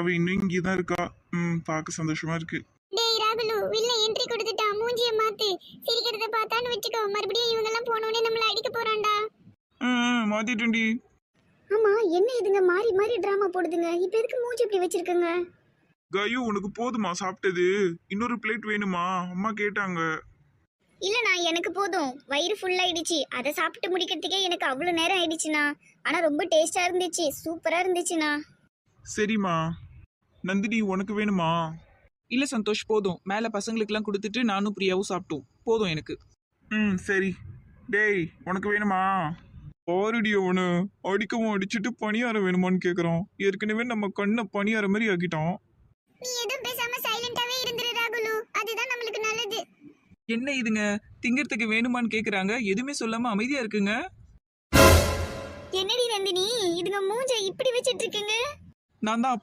அவ இன்னும் இங்கேதான் இருக்கா. பார்க்க சந்தோஷமா இருக்கு. டேய் ராகுலு, வில்ல என்ட்ரி கொடுத்துட்டா, மூஞ்சிய மாத்து. சிரிக்கிறத பார்த்தான்னு வெச்சுக்கோ, மறுபடியும் இவங்க எல்லாம் போனோனே நம்மள அடிக்க போறான்டா. மாத்திட்டேன்டி. ஆமா, என்ன இதுங்க மாறி மாறி டிராமா போடுதுங்க. இப்போ எதுக்கு மூஞ்சி இப்படி வச்சிருக்கங்க? கயு, உனக்கு போதுமா சாப்பிட்டது? இன்னொரு பிளேட் வேணுமா? அம்மா கேட்டாங்க. இல்லண்ணா, எனக்கு போதும். வயிறு ஃபுல் ஆயிடுச்சு. அதை சாப்பிட்டு முடிக்கிறதுக்கே எனக்கு அவ்வளோ நேரம் ஆயிடுச்சுண்ணா. ஆனா ரொம்ப டேஸ்டா இருந்துச்சு, சூப்பரா இருந்துச்சுண்ணா. சரிம்மா. நந்தினி, உனக்கு வேணுமா? இல்ல சந்தோஷ், போதும். மேல பசங்களுக்கெல்லாம் கொடுத்துட்டு நானும் பிரியாவும் சாப்பிட்டோம். போதும் எனக்கு. சரி. டேய், உனக்கு வேணுமா? பாருடி, அவனு அடிக்கவும் அடிச்சுட்டு பணியாரம் வேணுமான்னு கேக்குறான். ஏற்கனவே நம்ம கண்ணை பணியார மாதிரி ஆக்கிட்டான். நீ எதுவும் பேசாம சைலண்டாவே இருந்துரு ராகுலு, அதுதான் நம்மளுக்கு நல்லது. என்ன இதுங்க, திங்கிறதுக்கு வேணுமான்னு கேக்குறாங்க, எதுவுமே சொல்லாம அமைதியா இருக்குங்க. என்னடி நந்தினி, இதுங்க மூஞ்ச இப்படி வச்சிட்டு இருக்கீங்க? நான் தான் அப்ப